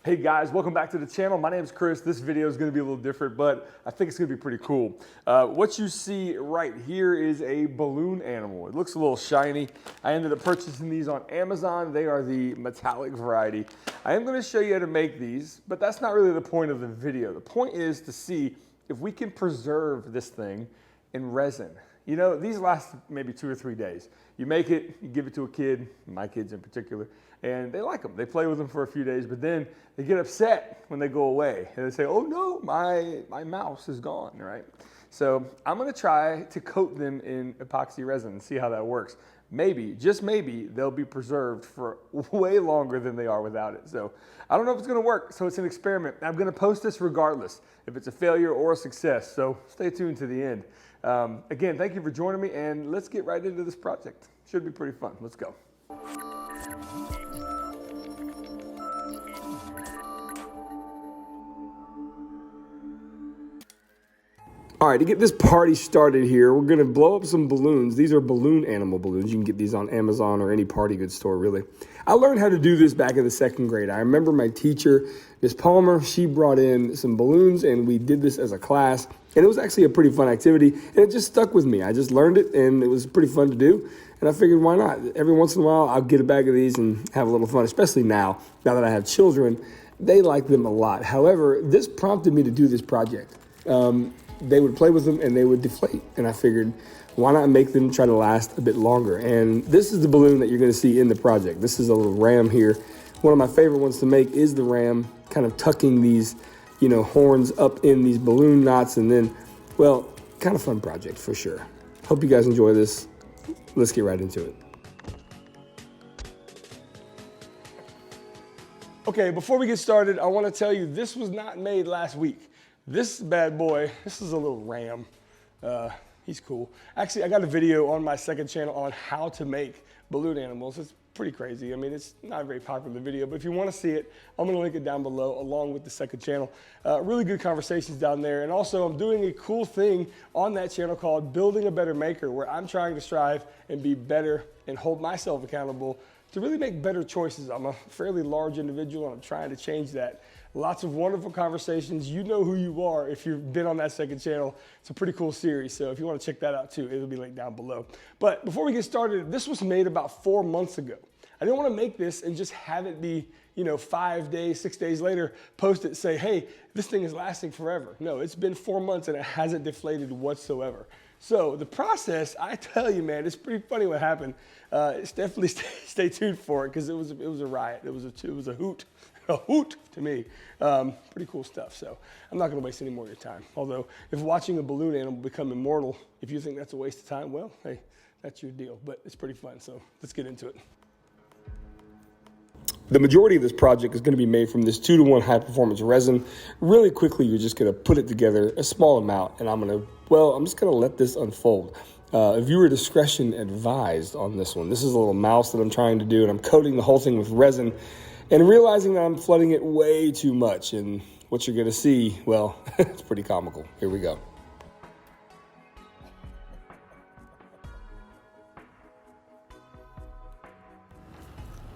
Hey guys, welcome back to the channel. My name is Chris. This video is going to be a little different, but I think it's going to be pretty cool. What you see right here is a balloon animal. It looks a little shiny. I ended up purchasing these on Amazon. They are the metallic variety. I am going to show you how to make these, but that's not really the point of the video. The point is to see if we can preserve this thing in resin. You know, these last maybe 2 or 3 days. You make it, you give it to a kid, my kids in particular, and they like them. They play with them for a few days, but then they get upset when they go away. And they say, oh no, my mouse is gone, right? So I'm gonna try to coat them in epoxy resin and see how that works. Maybe, just maybe, they'll be preserved for way longer than they are without it. So I don't know if it's gonna work, so it's an experiment. I'm gonna post this regardless, if it's a failure or a success, so stay tuned to the end. Again, thank you for joining me, and let's get right into this project. Should be pretty fun. Let's go. All right, to get this party started here, we're gonna blow up some balloons. These are balloon animal balloons. You can get these on Amazon or any party goods store, really. I learned how to do this back in the 2nd grade. I remember my teacher, Miss Palmer, she brought in some balloons and we did this as a class. And it was actually a pretty fun activity and it just stuck with me. I just learned it and it was pretty fun to do. And I figured, why not? Every once in a while, I'll get a bag of these and have a little fun, especially now that I have children. They like them a lot. However, this prompted me to do this project. They would play with them and they would deflate. And I figured, why not make them try to last a bit longer? And this is the balloon that you're gonna see in the project. This is a little ram here. One of my favorite ones to make is the ram, kind of tucking these, horns up in these balloon knots. And then, well, kind of fun project for sure. Hope you guys enjoy this. Let's get right into it. Okay, before we get started, I wanna tell you this was not made last week. This bad boy, this is a little ram. He's cool. Actually, I got a video on my 2nd channel on how to make balloon animals. It's pretty crazy. I mean, it's not a very popular video, but if you want to see it, I'm going to link it down below along with the 2nd channel. Really good conversations down there. And also, I'm doing a cool thing on that channel called Building a Better Maker, where I'm trying to strive and be better and hold myself accountable to really make better choices. I'm a fairly large individual and I'm trying to change that. Lots of wonderful conversations. You know who you are if you've been on that 2nd channel. It's a pretty cool series, so if you want to check that out too, it'll be linked down below. But before we get started, this was made about 4 months ago. I didn't want to make this and just have it be, 5 days, 6 days later, post it, say, hey, this thing is lasting forever. No, it's been 4 months and it hasn't deflated whatsoever. So the process, I tell you, man, it's pretty funny what happened. It's definitely stay tuned for it because it was a riot. It was a hoot. A hoot to me. Pretty cool stuff. So I'm not going to waste any more of your time. Although if watching a balloon animal become immortal, if you think that's a waste of time, well, hey, that's your deal. But it's pretty fun. So let's get into it. The majority of this project is going to be made from this 2-to-1 high performance resin. Really quickly, you're just going to put it together, a small amount, and I'm just going to let this unfold. Viewer discretion advised on this one. This is a little mouse that I'm trying to do, and I'm coating the whole thing with resin. And realizing that I'm flooding it way too much, and what you're gonna see, well, it's pretty comical. Here we go.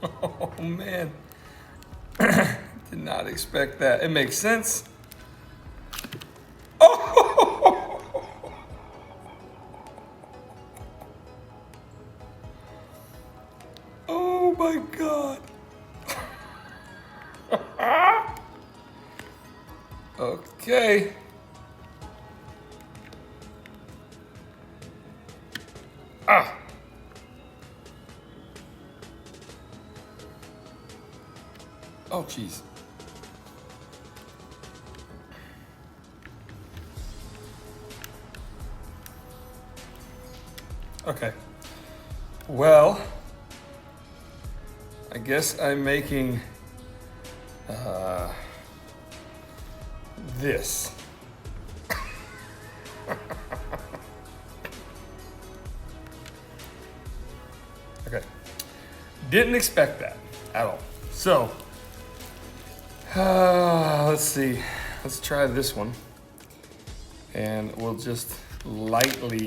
Oh man, did not expect that. It makes sense. Oh, oh my God. Okay. Ah. Oh, geez. Okay. Well, I guess I'm making this. Okay. Didn't expect that at all. So, let's see. Let's try this one. And we'll just lightly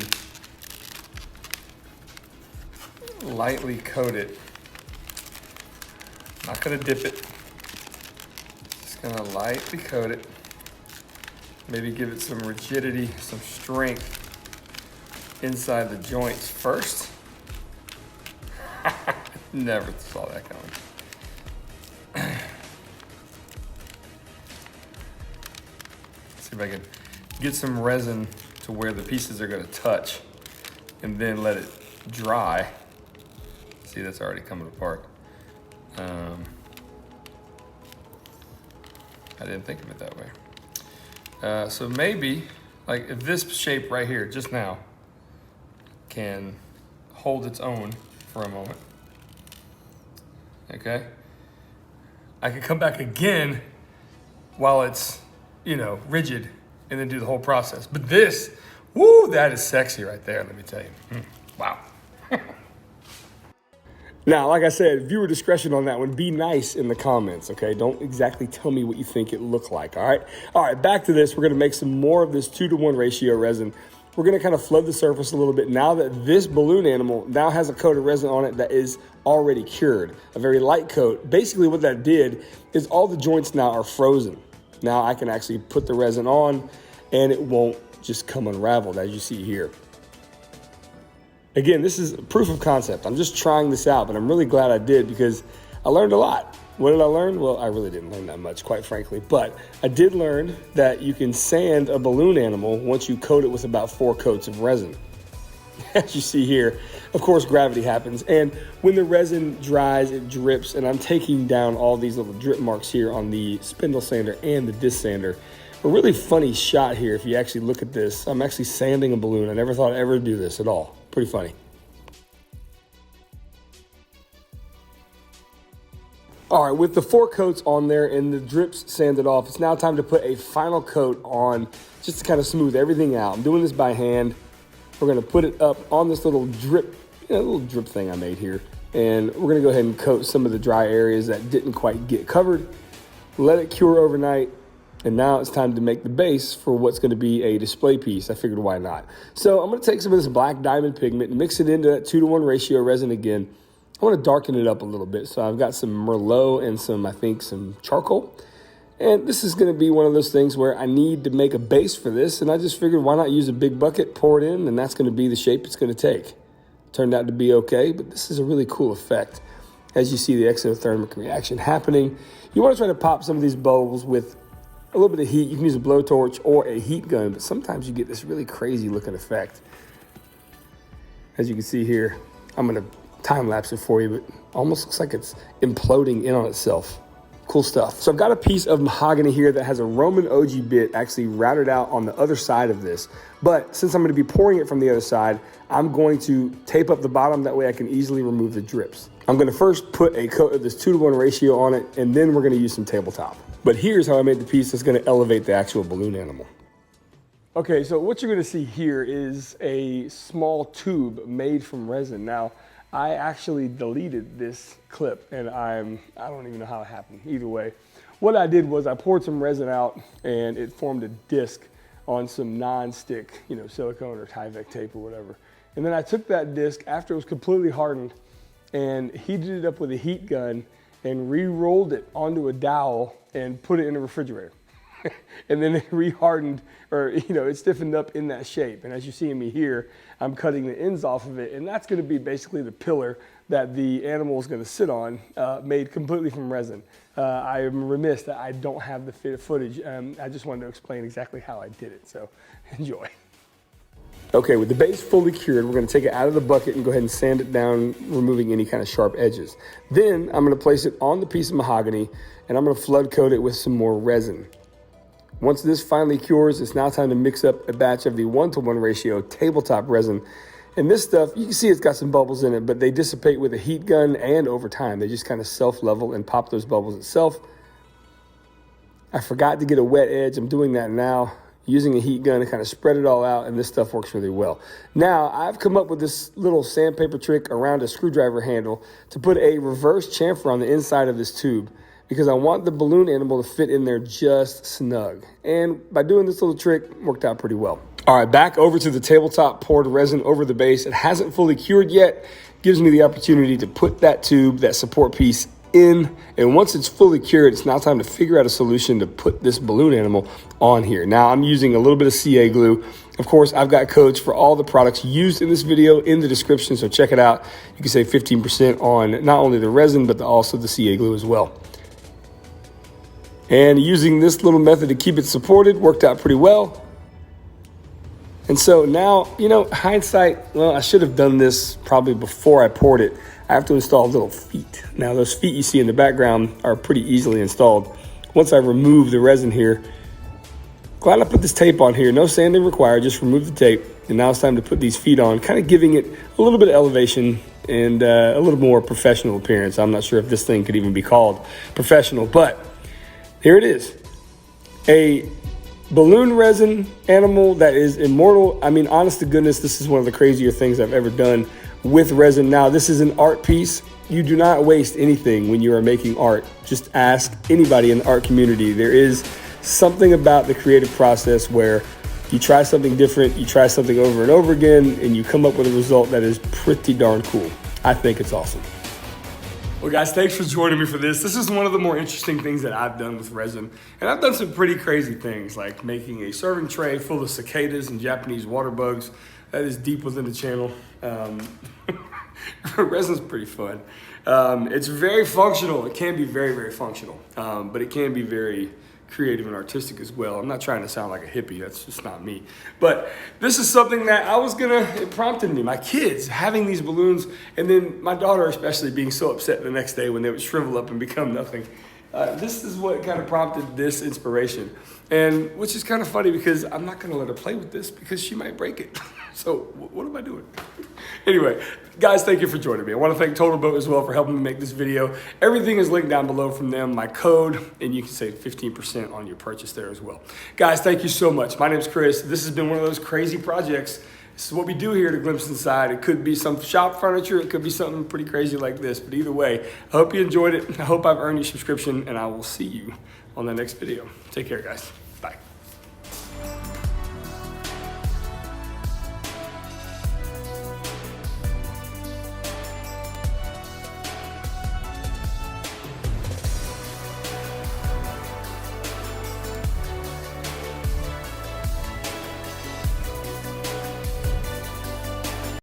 coat it. Not gonna dip it. Gonna lightly coat it. Maybe give it some rigidity, some strength inside the joints first. Never saw that coming. See if I can get some resin to where the pieces are gonna touch and then let it dry. See, that's already coming apart. I didn't think of it that way. So maybe, like if this shape right here, just now, can hold its own for a moment, okay? I could come back again while it's, you know, rigid and then do the whole process. But this, woo, that is sexy right there, let me tell you. Wow. Now, like I said, viewer discretion on that one. Be nice in the comments, okay? Don't exactly tell me what you think it looked like, all right? All right, back to this. We're gonna make some more of this 2-to-1 ratio resin. We're gonna kind of flood the surface a little bit now that this balloon animal now has a coat of resin on it that is already cured, a very light coat. Basically what that did is all the joints now are frozen. Now I can actually put the resin on and it won't just come unraveled as you see here. Again, this is proof of concept. I'm just trying this out, but I'm really glad I did because I learned a lot. What did I learn? Well, I really didn't learn that much, quite frankly, but I did learn that you can sand a balloon animal once you coat it with about 4 coats of resin. As you see here, of course, gravity happens. And when the resin dries, it drips, and I'm taking down all these little drip marks here on the spindle sander and the disc sander. A really funny shot here, if you actually look at this. I'm actually sanding a balloon. I never thought I'd ever do this at all. Pretty funny. All right, with the 4 coats on there and the drips sanded off, it's now time to put a final coat on just to kind of smooth everything out. I'm doing this by hand. We're gonna put it up on this little drip, little drip thing I made here. And we're gonna go ahead and coat some of the dry areas that didn't quite get covered. Let it cure overnight. And now it's time to make the base for what's gonna be a display piece. I figured why not. So I'm gonna take some of this black diamond pigment and mix it into that 2-to-1 ratio resin again. I wanna darken it up a little bit. So I've got some Merlot and some, I think, some charcoal. And this is gonna be one of those things where I need to make a base for this. And I just figured why not use a big bucket, pour it in, and that's gonna be the shape it's gonna take. Turned out to be okay, but this is a really cool effect. As you see the exothermic reaction happening, you wanna try to pop some of these bubbles with a little bit of heat. You can use a blowtorch or a heat gun, but sometimes you get this really crazy looking effect. As you can see here, I'm gonna time lapse it for you, but almost looks like it's imploding in on itself. Cool stuff. So I've got a piece of mahogany here that has a Roman OG bit actually routed out on the other side of this. But since I'm gonna be pouring it from the other side, I'm going to tape up the bottom. That way I can easily remove the drips. I'm gonna first put a coat of this 2-to-1 ratio on it, and then we're gonna use some tabletop. But here's how I made the piece that's gonna elevate the actual balloon animal. Okay, so what you're gonna see here is a small tube made from resin. Now, I actually deleted this clip and I don't even know how it happened. Either way, what I did was I poured some resin out and it formed a disc on some non-stick, silicone or Tyvek tape or whatever. And then I took that disc after it was completely hardened and heated it up with a heat gun and re-rolled it onto a dowel and put it in the refrigerator. And then it re-hardened, or it stiffened up in that shape. And as you see me here, I'm cutting the ends off of it, and that's gonna be basically the pillar that the animal is gonna sit on, made completely from resin. I am remiss that I don't have the footage. I just wanted to explain exactly how I did it, so enjoy. Okay, with the base fully cured, we're gonna take it out of the bucket and go ahead and sand it down, removing any kind of sharp edges. Then I'm gonna place it on the piece of mahogany, and I'm gonna flood coat it with some more resin. Once this finally cures, it's now time to mix up a batch of the 1-to-1 ratio tabletop resin. And this stuff, you can see it's got some bubbles in it, but they dissipate with a heat gun and over time. They just kind of self-level and pop those bubbles itself. I forgot to get a wet edge. I'm doing that now, using a heat gun to kind of spread it all out, and this stuff works really well. Now, I've come up with this little sandpaper trick around a screwdriver handle to put a reverse chamfer on the inside of this tube, because I want the balloon animal to fit in there just snug. And by doing this little trick, it worked out pretty well. All right, back over to the tabletop, poured resin over the base. It hasn't fully cured yet. Gives me the opportunity to put that tube, that support piece, in, and once it's fully cured, it's now time to figure out a solution to put this balloon animal on here. Now I'm using a little bit of CA glue. Of course, I've got codes for all the products used in this video in the description, so check it out. You can save 15% on not only the resin, but also the CA glue as well. And using this little method to keep it supported worked out pretty well. And so now, you know, hindsight, well, I should have done this probably before I poured it. I have to install little feet. Now those feet you see in the background are pretty easily installed. Once I remove the resin here, glad I put this tape on here. No sanding required, just remove the tape. And now it's time to put these feet on, kind of giving it a little bit of elevation and a little more professional appearance. I'm not sure if this thing could even be called professional, but here it is. A balloon resin animal that is immortal. I mean, honest to goodness, this is one of the crazier things I've ever done with resin. Now, this is an art piece. You do not waste anything when you are making art. Just ask anybody in the art community. There is something about the creative process where you try something different, you try something over and over again, and you come up with a result that is pretty darn cool. I think it's awesome. Well guys, thanks for joining me for this. This is one of the more interesting things that I've done with resin. And I've done some pretty crazy things, like making a serving tray full of cicadas and Japanese water bugs. That is deep within the channel. Resin's pretty fun. It's very functional. It can be very, very functional, but it can be very creative and artistic as well. I'm not trying to sound like a hippie, that's just not me. But this is something that it prompted me. My kids having these balloons, and then my daughter especially being so upset the next day when they would shrivel up and become nothing. This is what kind of prompted this inspiration. And which is kind of funny because I'm not gonna let her play with this because she might break it. So what am I doing? Anyway, guys, thank you for joining me. I want to thank Total Boat as well for helping me make this video. Everything is linked down below from them, my code, and you can save 15% on your purchase there as well. Guys, thank you so much. My name is Chris. This has been one of those crazy projects. This is what we do here to Glimpse Inside. It could be some shop furniture. It could be something pretty crazy like this. But either way, I hope you enjoyed it. I hope I've earned your subscription, and I will see you on the next video. Take care, guys.